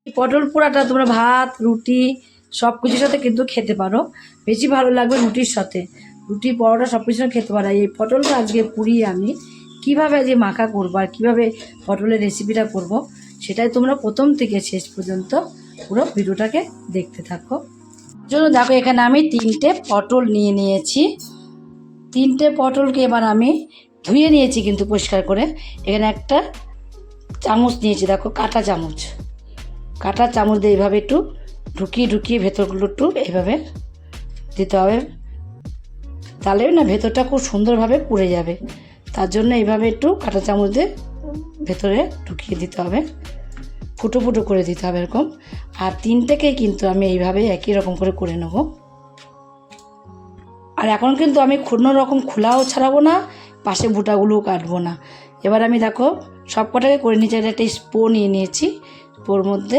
পটল পোড়াটা তোমরা ভাত রুটি সব কিছুর সাথে কিন্তু খেতে পারো, বেশি ভালো লাগবে রুটির সাথে। রুটি পরোটা সব কিছুর সাথে খেতে পারো। এই পটলটা আজকে পুড়িয়ে আমি কীভাবে আজকে মাখা করবো আর কীভাবে পটলের রেসিপিটা করব, সেটাই তোমরা প্রথম থেকে শেষ পর্যন্ত পুরো ভিডিওটাকে দেখতে থাকো। জন্য দেখো এখানে আমি 3টে পটল নিয়ে নিয়েছি। 3টে পটলকে এবার আমি ধুয়ে নিয়েছি কিন্তু পরিষ্কার করে। এখানে একটা চামচ নিয়েছি, দেখো কাঁটা চামচ। কাঁটা চামচ দিয়ে এইভাবে একটু ঢুকিয়ে ঢুকিয়ে ভেতরগুলো একটু এইভাবে দিতে হবে, তাহলে না ভেতরটা খুব সুন্দরভাবে পুড়ে যাবে। তার জন্য এইভাবে একটু কাঁটা চামচ দিয়ে ভেতরে ঢুকিয়ে দিতে হবে, ফুটো ফুটো করে দিতে হবে এরকম। আর 3টেকেই কিন্তু আমি এইভাবে একই রকম করে নেব। আর এখন কিন্তু আমি কোনো রকম খোলাও ছাড়াবো না, পাশে বুটাগুলোও কাটবো না। এবার আমি দেখো সব কটাকে করে নিয়েছি। একটা স্পো নিয়ে নিয়েছি, স্পোর মধ্যে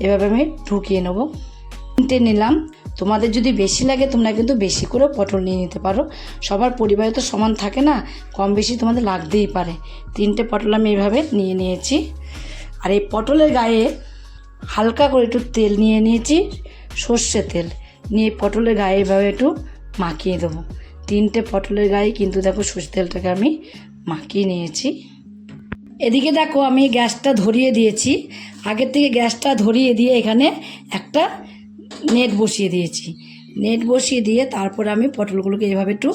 এভাবে আমি ঢুকিয়ে নেব। 3টে নিলাম। তোমাদের যদি বেশি লাগে তোমরা কিন্তু বেশি করে পটল নিয়ে নিতে পারো, সবার পরিবারে তো সমান থাকে না, কম বেশি তোমাদের লাগতেই পারে। 3টে পটল আমি এইভাবে নিয়ে নিয়েছি। আর এই পটলের গায়ে হালকা করে একটু তেল নিয়ে নিয়েছি, সর্ষে তেল নিয়ে পটলের গায়ে এভাবে একটু মাখিয়ে দেবো। 3টে পটলের গায়ে কিন্তু দেখো সর্ষে তেলটাকে আমি মাখিয়ে নিয়েছি। এদিকে দেখো আমি গ্যাসটা ধরিয়ে দিয়েছি, আগের থেকে গ্যাসটা ধরিয়ে দিয়ে এখানে একটা নেট বসিয়ে দিয়েছি। নেট বসিয়ে দিয়ে তারপর আমি পটলগুলোকে এভাবে একটু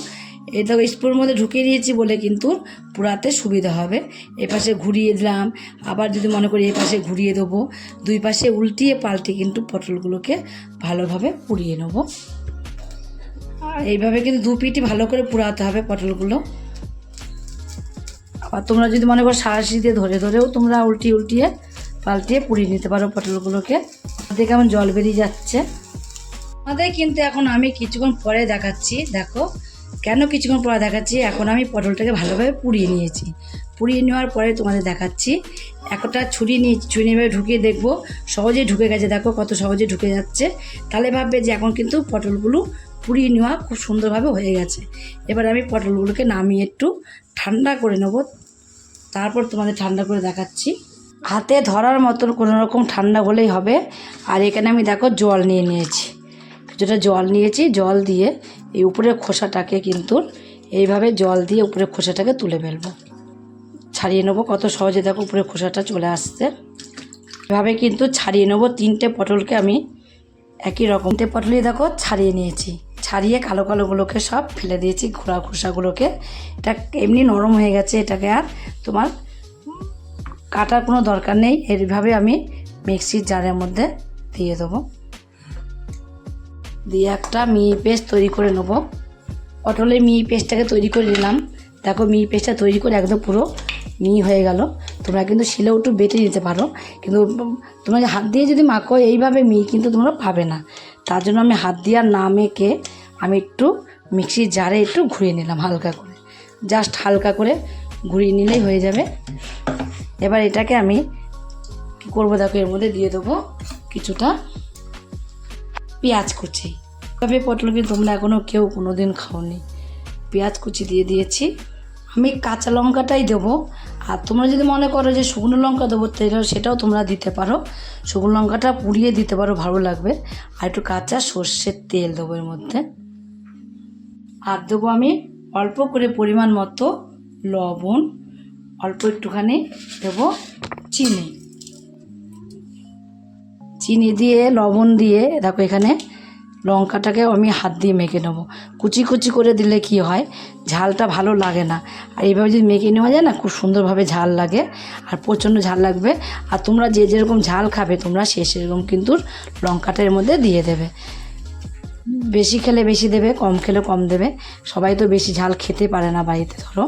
এটা স্পুনের মধ্যে ঢুকিয়ে দিয়েছি বলে কিন্তু পোড়াতে সুবিধা হবে। এপাশে ঘুরিয়ে দিলাম, আবার যদি মনে করি এই পাশে ঘুরিয়ে দেবো, দুই পাশে উল্টিয়ে পাল্টে কিন্তু পটলগুলোকে ভালোভাবে পুড়িয়ে নেব। আর এইভাবে কিন্তু দু পিঠই ভালো করে পোড়াতে হবে পটলগুলো। আবার তোমরা যদি মনে করো সাঁড়াশি দিয়ে ধরে ধরেও তোমরা উল্টিয়ে পাল্টিয়ে পুড়িয়ে নিতে পারো পটলগুলোকে। দেখে আমার জল বেরিয়ে যাচ্ছে আমাদের কিন্তু। এখন আমি কিছুক্ষণ পরে দেখাচ্ছি, দেখো কেন কিছুক্ষণ পরে দেখাচ্ছি। এখন আমি পটলটাকে ভালোভাবে পুড়িয়ে নিয়েছি। পুড়িয়ে নেওয়ার পরে তোমাদের দেখাচ্ছি। একটা ছুরি নিয়েছি, ছুরি নিয়ে ঢুকিয়ে দেখবো সহজেই ঢুকে গেছে, দেখো কত সহজে ঢুকে যাচ্ছে। তাহলে ভাববে যে এখন কিন্তু পটলগুলো পুড়িয়ে নেওয়া খুব সুন্দরভাবে হয়ে গেছে। এবার আমি পটলগুলোকে নামিয়ে একটু ঠান্ডা করে নেব, তারপর তোমাদের ঠান্ডা করে দেখাচ্ছি। হাতে ধরার মতন কোনো রকম ঠান্ডা হলেই হবে। আর এখানে আমি দেখো জল নিয়ে নিয়েছি, কিছুটা জল নিয়েছি। জল দিয়ে এই উপরের খোসাটাকে কিন্তু এইভাবে জল দিয়ে উপরের খোসাটাকে তুলে ফেলবো, ছাড়িয়ে নেবো। কত সহজে দেখো উপরের খোসাটা চলে আসছে। এভাবে কিন্তু ছাড়িয়ে নেবো। 3টে পটলকে আমি একই রকম 3টে পটলই দেখো ছাড়িয়ে নিয়েছি। ছাড়িয়ে কালো কালোগুলোকে সব ফেলে দিয়েছি, ঘোড়া খোসাগুলোকে। এটা এমনি নরম হয়ে গেছে, এটাকে আর তোমার কাটার কোনো দরকার নেই। এইভাবে আমি মিক্সির জারের মধ্যে দিয়ে দেবো, দিয়ে একটা মিহি পেস্ট তৈরি করে নেবো। পটলের মিহি পেস্টটাকে তৈরি করে নিলাম। দেখো মিহি পেস্টটা তৈরি করে একদম পুরো মিহি হয়ে গেল। তোমরা কিন্তু শিলেও একটু বেটে নিতে পারো, কিন্তু তোমরা হাত দিয়ে যদি মাখো এইভাবে মিহি কিন্তু তোমরা পাবে না। তার জন্য আমি হাত দিয়ে আর না মেখে আমি একটু মিক্সির জারে একটু ঘুরিয়ে নিলাম, হালকা করে, জাস্ট হালকা করে ঘুরিয়ে নিলেই হয়ে যাবে। এবার এটাকে আমি কী করবো দেখো, এর মধ্যে দিয়ে দেবো কিছুটা পেঁয়াজ কুচি। তবে পটলকে তোমরা এখনও কেউ কোনো দিন খাওনি। পেঁয়াজ কুচি দিয়ে দিয়েছি। আমি কাঁচা লঙ্কাটাই দেবো, আর তোমরা যদি মনে করো যে শুকনো লঙ্কা দেবো তাহলে সেটাও তোমরা দিতে পারো। শুকনো লঙ্কাটা পুড়িয়ে দিতে পারো, ভালো লাগবে। আর একটু কাঁচা সর্ষের তেল দেবো এর মধ্যে। আর দেবো আমি অল্প করে পরিমাণ মতো লবণ, অল্প একটুখানি দেবো চিনি। চিনি দিয়ে লবণ দিয়ে দেখো এখানে লঙ্কাটাকে আমি হাত দিয়ে মেখে নেবো। কুচি কুচি করে দিলে কি হয়, ঝালটা ভালো লাগে না। আর এইভাবে যদি মেখে নেওয়া যায় না, খুব সুন্দরভাবে ঝাল লাগে, আর প্রচণ্ড ঝাল লাগবে। আর তোমরা যে যেরকম ঝাল খাবে তোমরা সেরকম কিন্তু লঙ্কাটা এর মধ্যে দিয়ে দেবে। বেশি খেলে বেশি দেবে, কম খেলে কম দেবে। সবাই তো বেশি ঝাল খেতে পারে না বাড়িতে। ধরো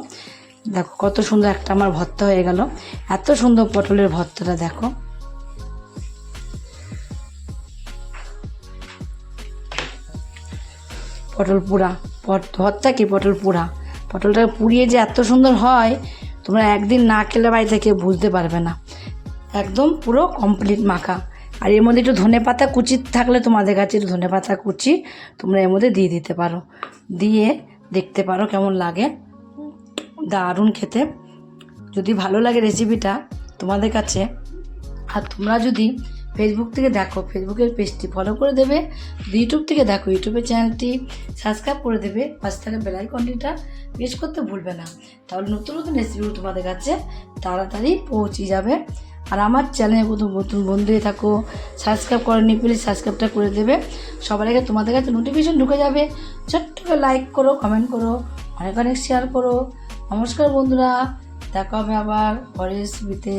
দেখো কত সুন্দর একটা আমার ভর্তা হয়ে গেল। এত সুন্দর পটলের ভর্তাটা দেখো। পটল পোড়া ভর্তা কি পটল পোড়া, পটলটা পুড়িয়ে যে এত সুন্দর হয় তোমরা একদিন না খেলে বাড়ি থেকে বুঝতে পারবে না। একদম পুরো কমপ্লিট মাখা। আর এর মধ্যে একটু ধনেপাতা কুচি থাকলে তোমাদের কাছে একটু ধনেপাতা কুচি তোমরা এর মধ্যে দিয়ে দিতে পারো, দিয়ে দেখতে পারো কেমন লাগে। দারুণ খেতে। যদি ভালো লাগে রেসিপিটা তোমাদের কাছে, আর তোমরা যদি ফেসবুক থেকে দেখো ফেসবুকের পেজটি ফলো করে দেবে, যদি ইউটিউব থেকে দেখো ইউটিউবের চ্যানেলটি সাবস্ক্রাইব করে দেবে, পাশে থাকা বেল আইকনটিটা প্রেস করতে ভুলবে না। তাহলে নতুন নতুন রেসিপিগুলো তোমাদের কাছে তাড়াতাড়ি পৌঁছে যাবে। আর আমার চ্যানেলে নতুন বন্ধু হয়ে থাকো, সাবস্ক্রাইব করেনি প্লিজ সাবস্ক্রাইবটা করে দেবে, সবার আগে তোমাদের কাছে নোটিফিকেশন ঢুকে যাবে। ছোট্ট করে লাইক করো, কমেন্ট করো, অনেক অনেক শেয়ার করো। নমস্কার বন্ধুরা, দেখা হবে আবার পরের রেসিপিতে।